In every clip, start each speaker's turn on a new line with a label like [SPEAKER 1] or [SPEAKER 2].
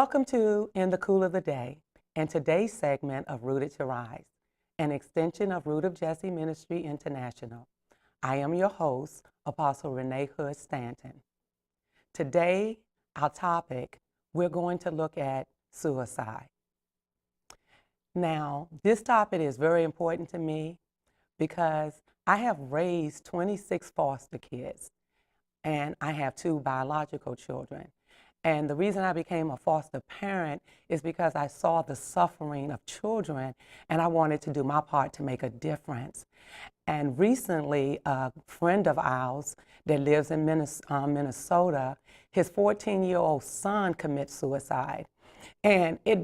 [SPEAKER 1] Welcome to In the Cool of the Day and today's segment of Rooted to Rise, an extension of Root of Jesse Ministry International. I am your host, Apostle Rene Hood-Stanton. Today, our topic, we're going to look at suicide. Now, this topic is very important to me because I have raised 26 foster kids and I have 2 biological children. And the reason I became a foster parent is because I saw the suffering of children and I wanted to do my part to make a difference. And recently, a friend of ours that lives in Minnesota, his 14-year-old son commits suicide. And it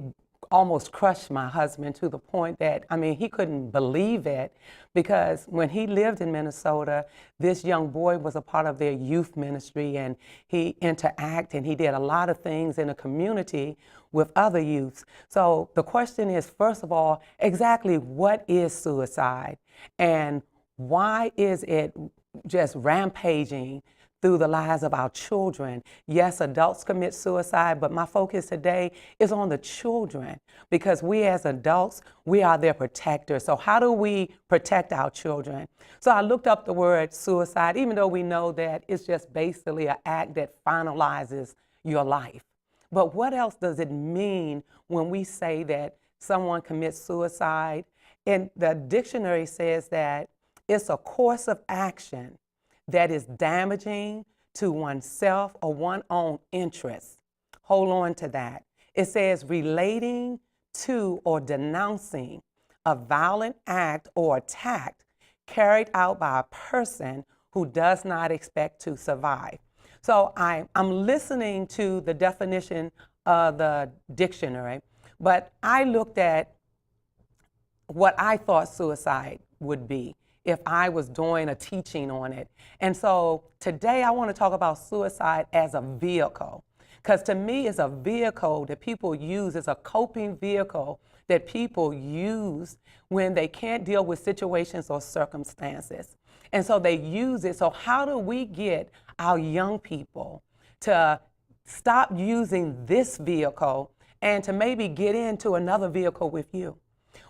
[SPEAKER 1] almost crushed my husband to the point that, he couldn't believe it, because when he lived in Minnesota, this young boy was a part of their youth ministry and he interacted and he did a lot of things in the community with other youths. So the question is, first of all, exactly what is suicide and why is it just rampaging through the lives of our children? Yes, adults commit suicide, but my focus today is on the children because we as adults, we are their protectors. So how do we protect our children? So I looked up the word suicide, even though we know that it's just basically an act that finalizes your life. But what else does it mean when we say that someone commits suicide? And the dictionary says that it's a course of action that is damaging to oneself or one's own interests. Hold on to that. It says relating to or denouncing a violent act or attack carried out by a person who does not expect to survive. So I'm listening to the definition of the dictionary, but I looked at what I thought suicide would be if I was doing a teaching on it. And so today I want to talk about suicide as a vehicle, because to me it's a vehicle that people use, it's a coping vehicle that people use when they can't deal with situations or circumstances. And so they use it. So how do we get our young people to stop using this vehicle and to maybe get into another vehicle with you?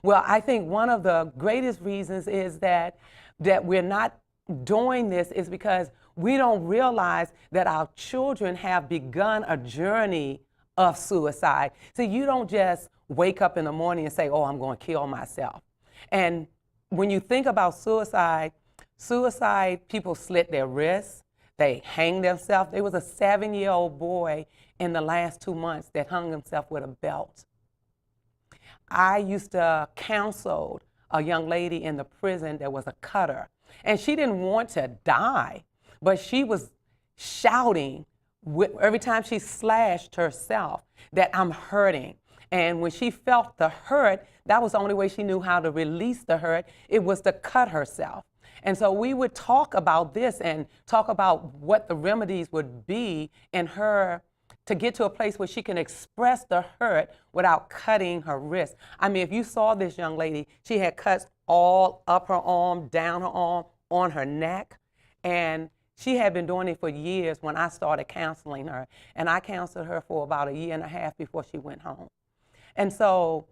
[SPEAKER 1] Well, I think one of the greatest reasons is that we're not doing this is because we don't realize that our children have begun a journey of suicide. So you don't just wake up in the morning and say, oh, I'm going to kill myself. And when you think about suicide, people slit their wrists, they hang themselves. There was a 7-year-old boy in the last 2 months that hung himself with a belt. I used to counsel a young lady in the prison that was a cutter, and she didn't want to die, but she was shouting every time she slashed herself that I'm hurting. And when she felt the hurt, that was the only way she knew how to release the hurt. It was to cut herself. And so we would talk about this and talk about what the remedies would be in her to get to a place where she can express the hurt without cutting her wrist. If you saw this young lady, she had cuts all up her arm, down her arm, on her neck. And she had been doing it for years when I started counseling her. And I counseled her for about 1.5 years before she went home. And so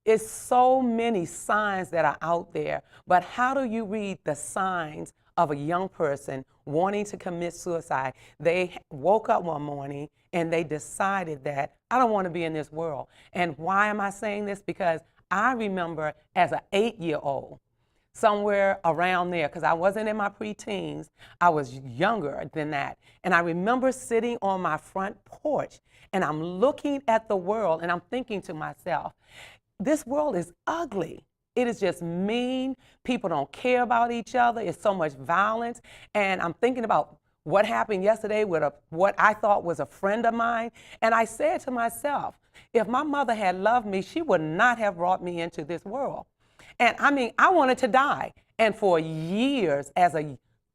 [SPEAKER 1] it's so many signs that are out there. But how do you read the signs of a young person wanting to commit suicide? They woke up one morning and they decided that I don't want to be in this world. And why am I saying this? Because I remember as an 8-year-old, somewhere around there, because I wasn't in my preteens, I was younger than that. And I remember sitting on my front porch and I'm looking at the world and I'm thinking to myself, this world is ugly. It is just mean. People don't care about each other. It's so much violence. And I'm thinking about what happened yesterday with what I thought was a friend of mine. And I said to myself, if my mother had loved me, she would not have brought me into this world. And I wanted to die. And for years,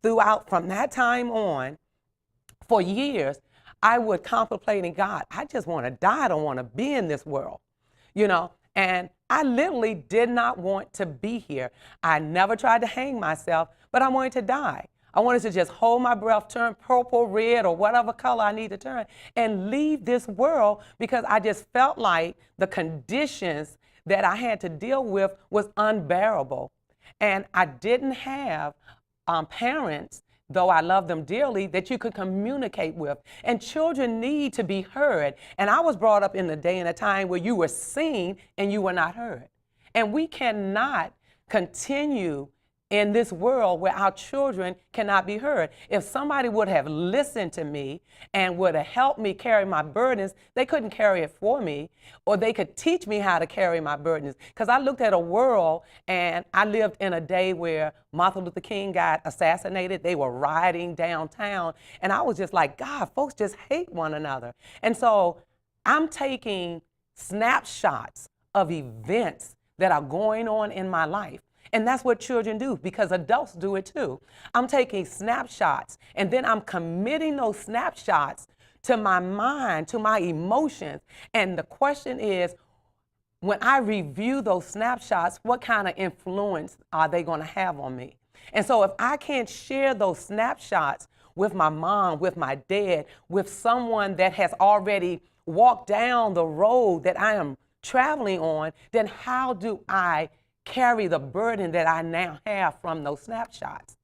[SPEAKER 1] throughout from that time on, for years, I would contemplate in God, I just want to die. I don't want to be in this world, And I literally did not want to be here. I never tried to hang myself, but I wanted to die. I wanted to just hold my breath, turn purple, red, or whatever color I need to turn, and leave this world because I just felt like the conditions that I had to deal with was unbearable. And I didn't have parents, though I love them dearly, that you could communicate with. And children need to be heard. And I was brought up in the day and a time where you were seen and you were not heard. And we cannot continue in this world where our children cannot be heard. If somebody would have listened to me and would have helped me carry my burdens, they couldn't carry it for me, or they could teach me how to carry my burdens. Because I looked at a world, and I lived in a day where Martin Luther King got assassinated. They were rioting downtown, and I was just like, God, folks just hate one another. And so I'm taking snapshots of events that are going on in my life. And that's what children do, because adults do it too. I'm taking snapshots, and then I'm committing those snapshots to my mind, to my emotions. And the question is, when I review those snapshots, what kind of influence are they going to have on me? And so if I can't share those snapshots with my mom, with my dad, with someone that has already walked down the road that I am traveling on, then how do I carry the burden that I now have from those snapshots?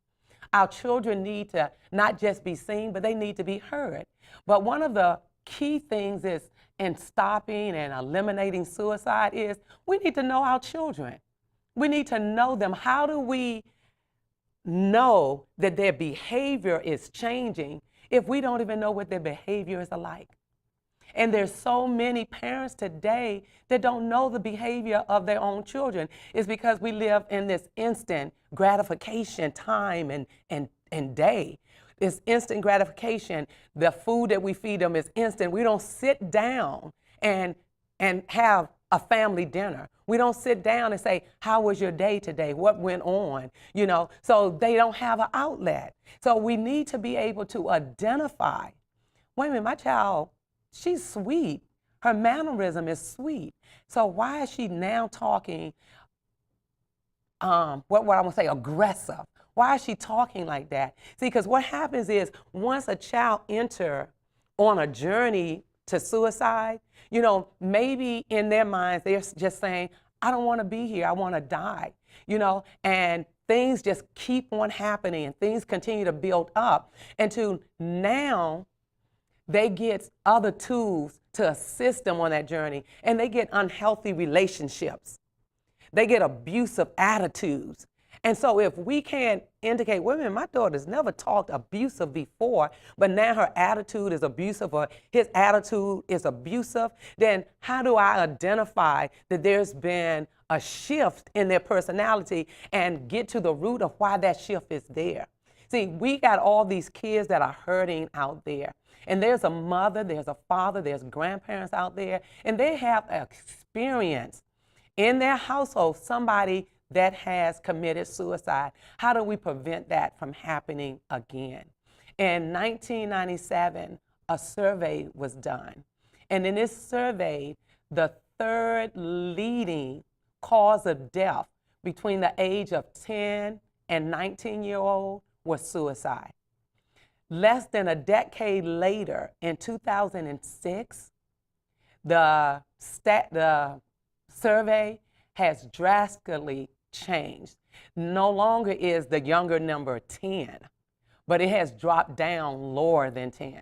[SPEAKER 1] Our children need to not just be seen, but they need to be heard. But one of the key things is in stopping and eliminating suicide is we need to know our children. We need to know them. How do we know that their behavior is changing if we don't even know what their behavior is alike? And there's so many parents today that don't know the behavior of their own children. It's because we live in this instant gratification time and day. This instant gratification, the food that we feed them is instant. We don't sit down and have a family dinner. We don't sit down and say, how was your day today? What went on? You know, so they don't have an outlet. So we need to be able to identify, wait a minute, my child, she's sweet. Her mannerism is sweet. So why is she now talking, what I want to say, aggressive? Why is she talking like that? See, because what happens is once a child enters on a journey to suicide, you know, maybe in their minds, they're just saying, I don't want to be here. I want to die, you know, and things just keep on happening and things continue to build up until now they get other tools to assist them on that journey, and they get unhealthy relationships. They get abusive attitudes. And so if we can't indicate, wait a minute, my daughter's never talked abusive before, but now her attitude is abusive or his attitude is abusive, then how do I identify that there's been a shift in their personality and get to the root of why that shift is there? See, we got all these kids that are hurting out there. And there's a mother, there's a father, there's grandparents out there, and they have experience in their household somebody that has committed suicide. How do we prevent that from happening again? In 1997, a survey was done. And in this survey, the third leading cause of death between the age of 10 and 19-year-old was suicide. Less than a decade later, in 2006, the survey has drastically changed. No longer is the younger number 10, but it has dropped down lower than 10.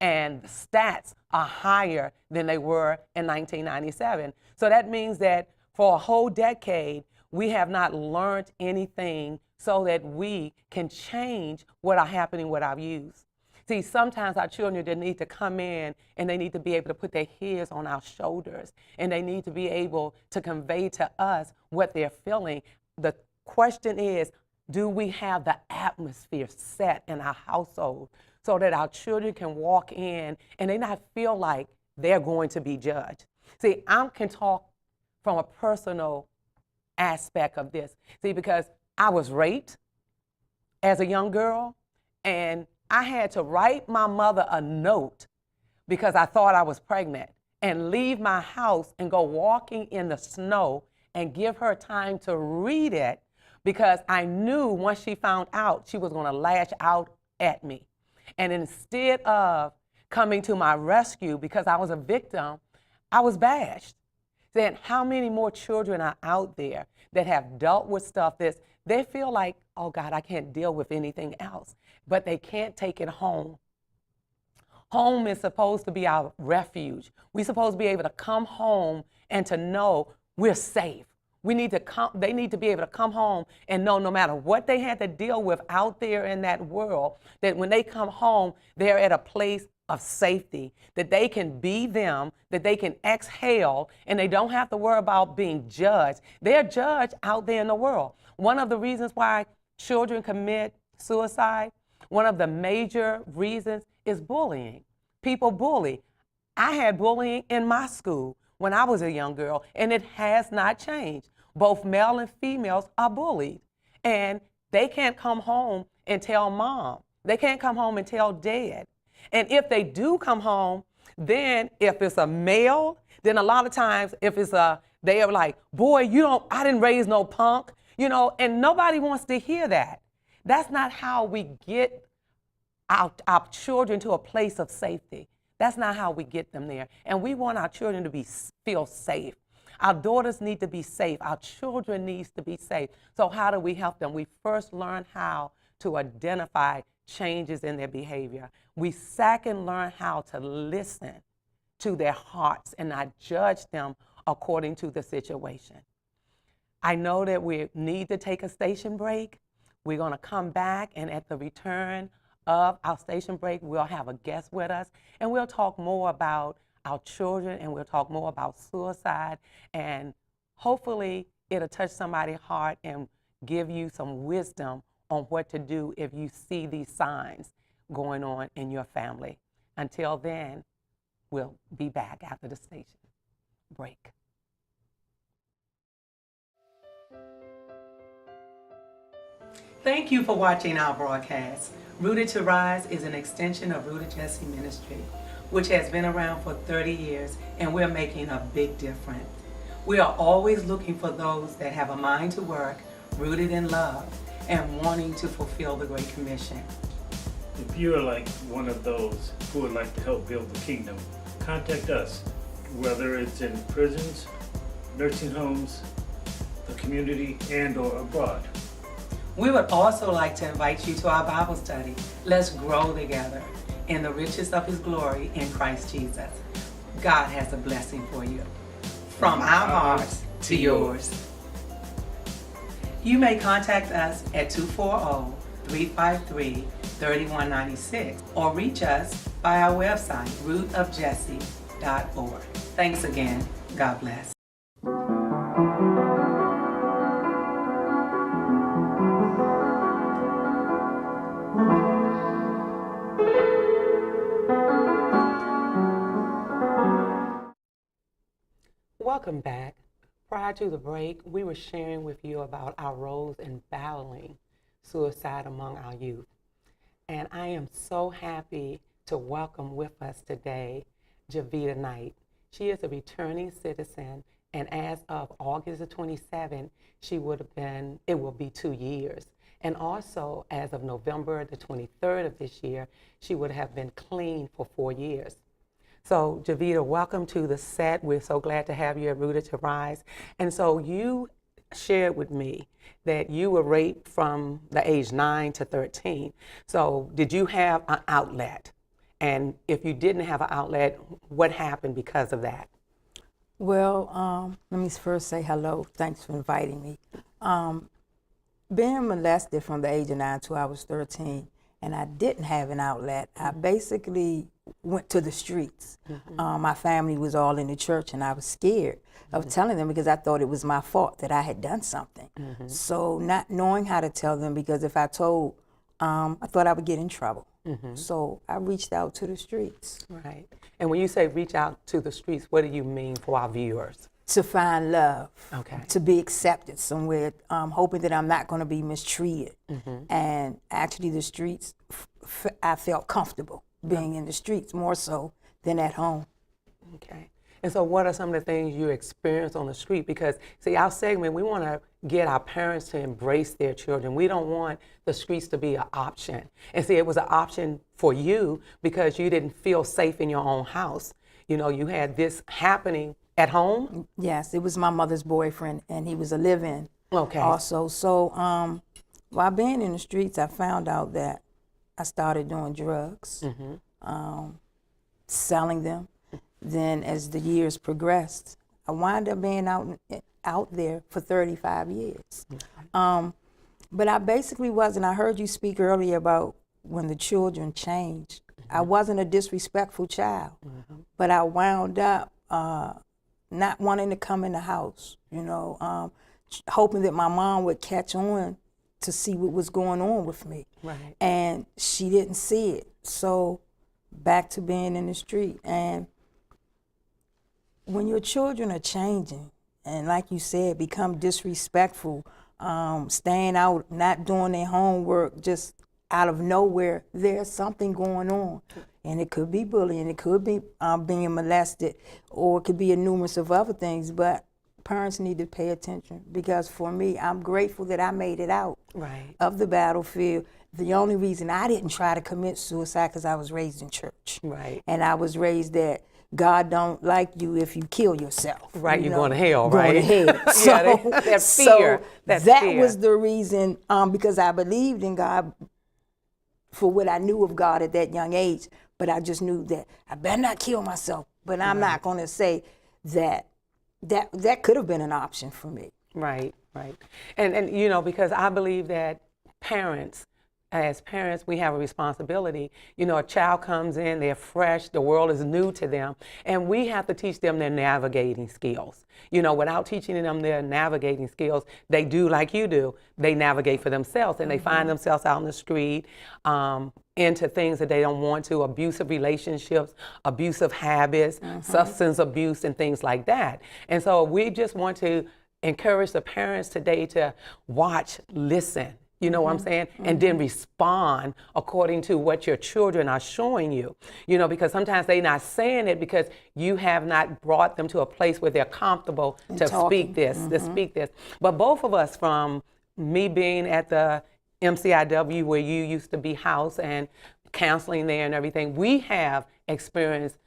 [SPEAKER 1] And the stats are higher than they were in 1997. So that means that for a whole decade, we have not learned anything so that we can change what are happening with our youth. See, sometimes our children, they need to come in and they need to be able to put their heads on our shoulders, and they need to be able to convey to us what they're feeling. The question is, do we have the atmosphere set in our household so that our children can walk in and they not feel like they're going to be judged? See, I can talk from a personal aspect of this. See, because I was raped as a young girl, and I had to write my mother a note because I thought I was pregnant and leave my house and go walking in the snow and give her time to read it because I knew once she found out, she was going to lash out at me. And instead of coming to my rescue because I was a victim, I was bashed. Then how many more children are out there that have dealt with stuff that they feel like, oh God, I can't deal with anything else, but they can't take it home. Home is supposed to be our refuge. We're supposed to be able to come home and to know we're safe. They need to be able to come home and know no matter what they had to deal with out there in that world, that when they come home, they're at a place of safety, that they can be them, that they can exhale, and they don't have to worry about being judged. They're judged out there in the world. One of the reasons why children commit suicide, one of the major reasons is bullying. People bully. I had bullying in my school when I was a young girl, and it has not changed. Both male and females are bullied, and they can't come home and tell mom. They can't come home and tell dad. And if they do come home, then if it's a male, then a lot of times if it's they are like, boy, I didn't raise no punk, and nobody wants to hear that. That's not how we get our children to a place of safety. That's not how we get them there. And we want our children to feel safe. Our daughters need to be safe. Our children need to be safe. So how do we help them? We first learn how to identify changes in their behavior. We second learn how to listen to their hearts and not judge them according to the situation. I know that we need to take a station break. We're going to come back, and at the return of our station break, we'll have a guest with us, and we'll talk more about our children, and we'll talk more about suicide, and hopefully it'll touch somebody's heart and give you some wisdom on what to do if you see these signs going on in your family. Until then, we'll be back after the station break. Thank you for watching our broadcast. Rooted to Rise is an extension of Rooted Jesse Ministry, which has been around for 30 years, and we're making a big difference. We are always looking for those that have a mind to work, rooted in love, and wanting to fulfill the Great Commission.
[SPEAKER 2] If you're like one of those who would like to help build the kingdom, contact us, whether it's in prisons, nursing homes, the community, and/or abroad.
[SPEAKER 1] We would also like to invite you to our Bible study. Let's grow together in the riches of His glory in Christ Jesus. God has a blessing for you. From our hearts to yours. You may contact us at 240-353-3196 or reach us by our website, rootofjesse.org. Thanks again. God bless. Welcome back. Prior to the break, we were sharing with you about our roles in battling suicide among our youth. And I am so happy to welcome with us today Jervita Knight. She is a returning citizen, and as of August the 27th, it will be 2 years. And also, as of November the 23rd of this year, she would have been clean for 4 years. So, Jervita, welcome to the set. We're so glad to have you at Rooted to Rise. And so you shared with me that you were raped from the age 9 to 13. So did you have an outlet? And if you didn't have an outlet, what happened because of that?
[SPEAKER 3] Well, let me first say hello. Thanks for inviting me. Being molested from the age of 9 to I was 13, and I didn't have an outlet. I basically went to the streets. My family was all in the church, and I was scared of telling them because I thought it was my fault that I had done something. So not knowing how to tell them, because if I told, I thought I would get in trouble. So I reached out to the streets.
[SPEAKER 1] Right. And when you say reach out to the streets, what do you mean for our viewers?
[SPEAKER 3] To find love,
[SPEAKER 1] okay,
[SPEAKER 3] to be accepted somewhere, hoping that I'm not going to be mistreated. And actually the streets, I felt comfortable being in the streets more so than at home.
[SPEAKER 1] Okay. And so what are some of the things you experience on the street? Because, see, our segment, we want to get our parents to embrace their children. We don't want the streets to be an option. And see, it was an option for you because you didn't feel safe in your own house. You know, you had this happening at home.
[SPEAKER 3] Yes, it was my mother's boyfriend, and he was a live-in
[SPEAKER 1] Okay.
[SPEAKER 3] also. So while being in the streets, I found out that I started doing drugs, selling them. Then as the years progressed, I wound up being out there for 35 years. But I basically wasn't. I heard you speak earlier about when the children changed. I wasn't a disrespectful child, but I wound up not wanting to come in the house, you know, hoping that my mom would catch on to see what was going on with me.
[SPEAKER 1] Right.
[SPEAKER 3] And she didn't see it. So back to being in the street. And when your children are changing, and like you said, become disrespectful, staying out, not doing their homework, just out of nowhere, there's something going on. And it could be bullying, it could be being molested, or it could be a numerous of other things, but parents need to pay attention, because for me, I'm grateful that I made it out of the battlefield. The only reason I didn't try to commit suicide because I was raised in church.
[SPEAKER 1] Right.
[SPEAKER 3] And I was raised that God don't like you if you kill yourself.
[SPEAKER 1] Right,
[SPEAKER 3] you
[SPEAKER 1] you're
[SPEAKER 3] know,
[SPEAKER 1] going to hell,
[SPEAKER 3] going
[SPEAKER 1] right?
[SPEAKER 3] to hell. So,
[SPEAKER 1] Yeah, that fear.
[SPEAKER 3] that
[SPEAKER 1] fear.
[SPEAKER 3] was the reason, because I believed in God for what I knew of God at that young age, but I just knew that I better not kill myself. But I'm not going to say that could have been an option for me.
[SPEAKER 1] Right, right. And you know, because I believe that as parents, we have a responsibility. You know, a child comes in, they're fresh, the world is new to them, and we have to teach them their navigating skills. You know, without teaching them their navigating skills, they do like you do. They navigate for themselves, and they find themselves out in the street, into things that they don't want to, abusive relationships, abusive habits, substance abuse, and things like that. And so we just want to encourage the parents today to watch, listen, you know what I'm saying? And then respond according to what your children are showing you. You know, because sometimes they're not saying it because you have not brought them to a place where they're comfortable to speak this, But both of us, from me being at the MCIW where you used to be housed and counseling there and everything, we have experienced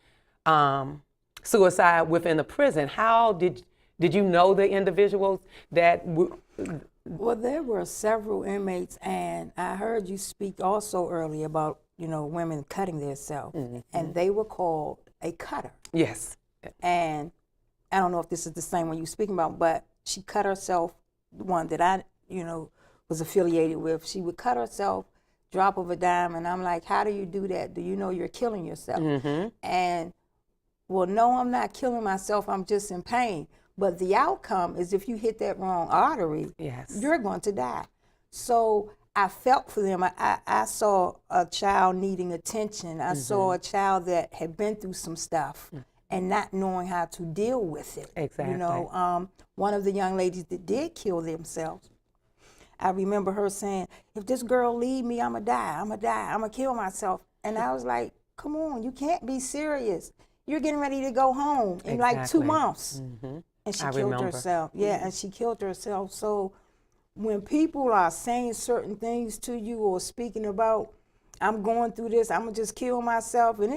[SPEAKER 1] suicide within the prison. How did you know the individuals that
[SPEAKER 3] Well, there were several inmates, and I heard you speak also earlier about, you know, women cutting themselves, and they were called a cutter.
[SPEAKER 1] Yes.
[SPEAKER 3] And I don't know if this is the same one you're speaking about, but she cut herself, the one that I, you know, was affiliated with. She would cut herself, drop of a dime, and I'm like, how do you do that? Do you know you're killing yourself? And, well, no, I'm not killing myself, I'm just in pain. But the outcome is if you hit that wrong artery, you're going to die. So I felt for them. I saw a child needing attention. I saw a child that had been through some stuff and not knowing how to deal with it.
[SPEAKER 1] Exactly.
[SPEAKER 3] You know, one of the young ladies that did kill themselves, I remember her saying, if this girl leave me, I'm going to die. I'm going to die. I'm going to kill myself. And I was like, come on, you can't be serious. You're getting ready to go home in like 2 months. And she killed herself. Yeah, and she killed herself. So when people are saying certain things to you or speaking about, I'm going through this, I'm gonna just kill myself, and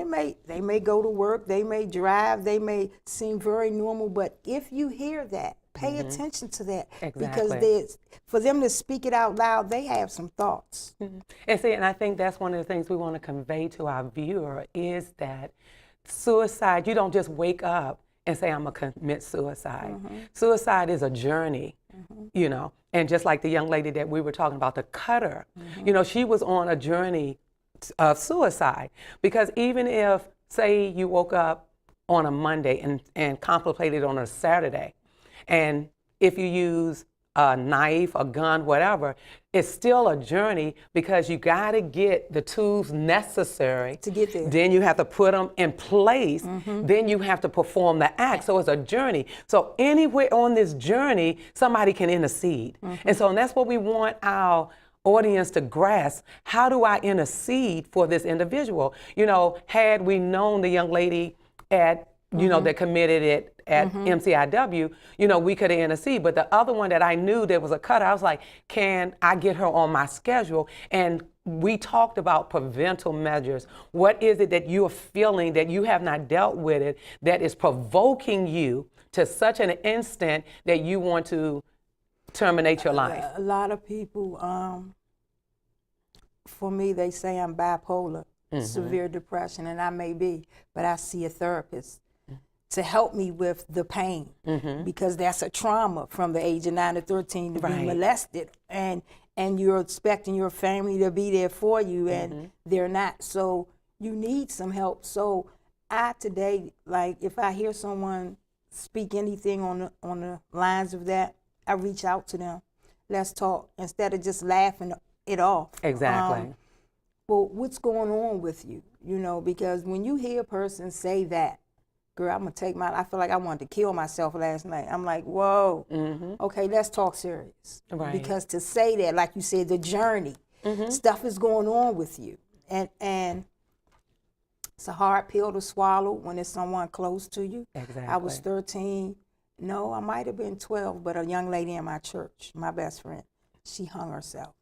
[SPEAKER 3] they may go to work, they may drive, they may seem very normal, but if you hear that, pay attention to that. Because for them to speak it out loud, they have some thoughts.
[SPEAKER 1] And see, and I think that's one of the things we want to convey to our viewer is that suicide, you don't just wake up and say, I'm going to commit suicide. Suicide is a journey, you know, and just like the young lady that we were talking about, the cutter, you know, she was on a journey of suicide. Because even if, say, you woke up on a Monday and contemplated on a Saturday, and if you use a knife, a gun, whatever, it's still a journey because you got to get the tools necessary
[SPEAKER 3] to get there.
[SPEAKER 1] Then you have to put them in place. Then you have to perform the act. So it's a journey. So anywhere on this journey, somebody can intercede. And so that's what we want our audience to grasp. How do I intercede for this individual? You know, had we known the young lady at you know, that committed it at MCIW, you know, we could intercede. But the other one that I knew there was a cutter, I was like, can I get her on my schedule? And we talked about preventive measures. What is it that you are feeling that you have not dealt with it that is provoking you to such an instant that you want to terminate your life?
[SPEAKER 3] A lot of people, for me, they say I'm bipolar, severe depression, and I may be, but I see a therapist to help me with the pain because that's a trauma from the age of 9 to 13 to be molested, and you're expecting your family to be there for you, and they're not. So you need some help. So I today, like, if I hear someone speak anything on the lines of that, I reach out to them. Let's talk instead of just laughing it off.
[SPEAKER 1] Exactly.
[SPEAKER 3] Well, what's going on with you? You know, because when you hear a person say that, girl, I'm gonna take I feel like I wanted to kill myself last night. I'm like, whoa, okay, let's talk serious.
[SPEAKER 1] Right.
[SPEAKER 3] Because to say that, like you said, the journey, stuff is going on with you. And it's a hard pill to swallow when it's someone close to you.
[SPEAKER 1] Exactly.
[SPEAKER 3] I was 13. No, I might have been 12, but a young lady in my church, my best friend, she hung herself.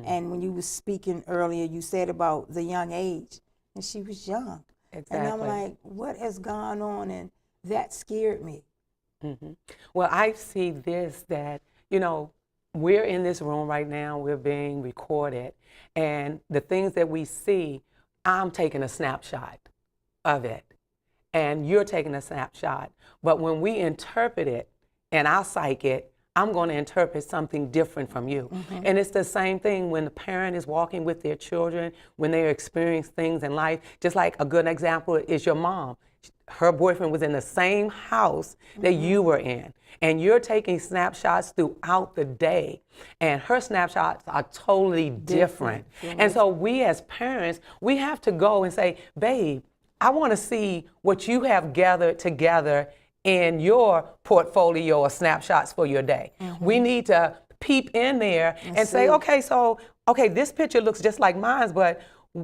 [SPEAKER 3] And when you was speaking earlier, you said about the young age, and she was young.
[SPEAKER 1] Exactly.
[SPEAKER 3] And I'm like, what has gone on? And that scared me.
[SPEAKER 1] Well, I see this, that, you know, we're in this room right now, we're being recorded, and the things that we see, I'm taking a snapshot of it, and you're taking a snapshot. But when we interpret it, and I'll psych it, I'm going to interpret something different from you. And it's the same thing when the parent is walking with their children, when they're experiencing things in life. Just like a good example is your mom. Her boyfriend was in the same house that you were in, and you're taking snapshots throughout the day, and her snapshots are totally different. And so we as parents, we have to go and say, babe, I want to see what you have gathered together in your portfolio or snapshots for your day. We need to peep in there and say, okay, so, okay, this picture looks just like mine, but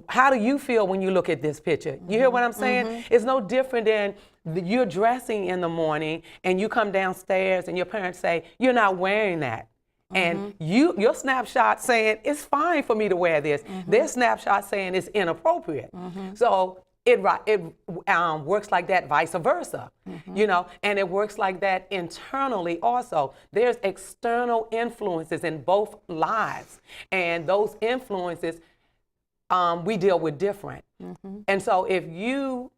[SPEAKER 1] how do you feel when you look at this picture? You hear what I'm saying? It's no different than you're dressing in the morning and you come downstairs and your parents say, you're not wearing that. And your snapshot saying, it's fine for me to wear this. Their snapshot saying it's inappropriate. So it works like that, vice versa, you know, and it works like that internally also. There's external influences in both lives, and those influences we deal with different. And so if you,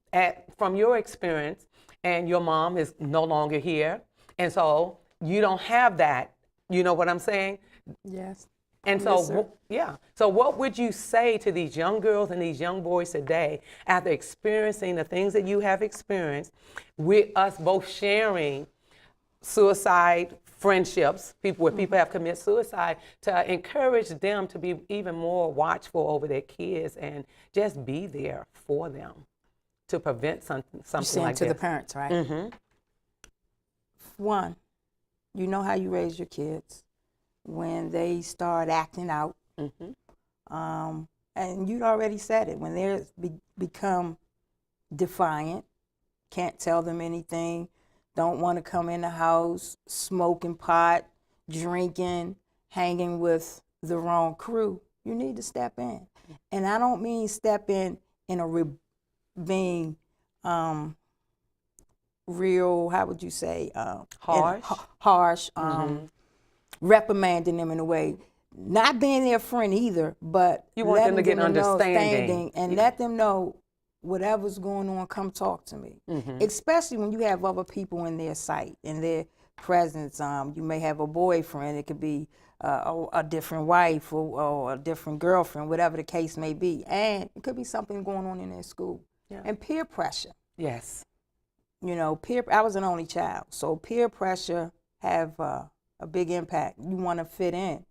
[SPEAKER 1] from your experience, and your mom is no longer here, and so you don't have that, you know what I'm saying?
[SPEAKER 3] Yes.
[SPEAKER 1] And so, so what would you say to these young girls and these young boys today after experiencing the things that you have experienced, with us both sharing suicide friendships, where people have committed suicide, to encourage them to be even more watchful over their kids and just be there for them to prevent something like
[SPEAKER 3] to
[SPEAKER 1] this?
[SPEAKER 3] the parents, right? One, you know how you raise your kids. When they start acting out, and you'd already said it, when they become defiant, can't tell them anything, don't want to come in the house, smoking pot, drinking, hanging with the wrong crew, you need to step in. And I don't mean step in a being real, how would you say? Harsh. Reprimanding them in a way, not being their friend either, but
[SPEAKER 1] you want them to get understanding
[SPEAKER 3] and let them know whatever's going on, come talk to me. Especially when you have other people in their sight, in their presence. You may have a boyfriend, it could be a different wife or a different girlfriend, whatever the case may be. And it could be something going on in their school. And peer pressure.
[SPEAKER 1] Yes.
[SPEAKER 3] You know, I was an only child, so peer pressure have a big impact. You want to fit in,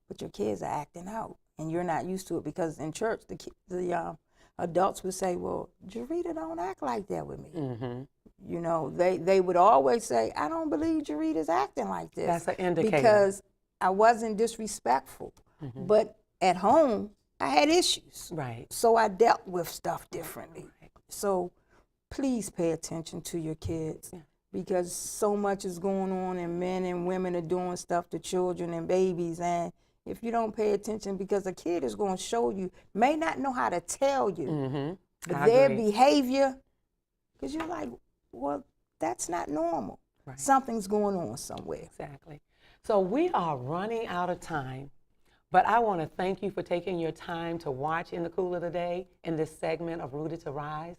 [SPEAKER 3] but your kids are acting out, and you're not used to it, because in church, the adults would say, well, Jervita don't act like that with me. You know, they would always say, I don't believe Jervita's acting like this.
[SPEAKER 1] That's an indicator.
[SPEAKER 3] Because I wasn't disrespectful, but at home, I had issues.
[SPEAKER 1] Right.
[SPEAKER 3] So I dealt with stuff differently. So please pay attention to your kids.
[SPEAKER 1] Yeah.
[SPEAKER 3] Because so much is going on, and men and women are doing stuff to children and babies, and if you don't pay attention, because a kid is going to show you, may not know how to tell you, but
[SPEAKER 1] I
[SPEAKER 3] their
[SPEAKER 1] agree.
[SPEAKER 3] behavior, because you're like, well, that's not normal.
[SPEAKER 1] Right.
[SPEAKER 3] Something's going on somewhere.
[SPEAKER 1] Exactly. So we are running out of time, but I want to thank you for taking your time to watch In the Cool of the Day in this segment of Rooted to Rise.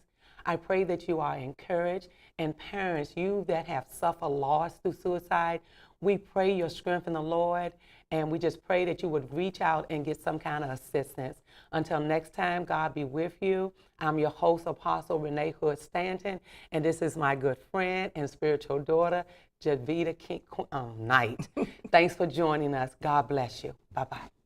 [SPEAKER 1] I pray that you are encouraged, and parents, you that have suffered loss through suicide, we pray your strength in the Lord, and we just pray that you would reach out and get some kind of assistance. Until next time, God be with you. I'm your host, Apostle Rene Hood-Stanton, and this is my good friend and spiritual daughter, Jervita Knight. Thanks for joining us. God bless you. Bye-bye.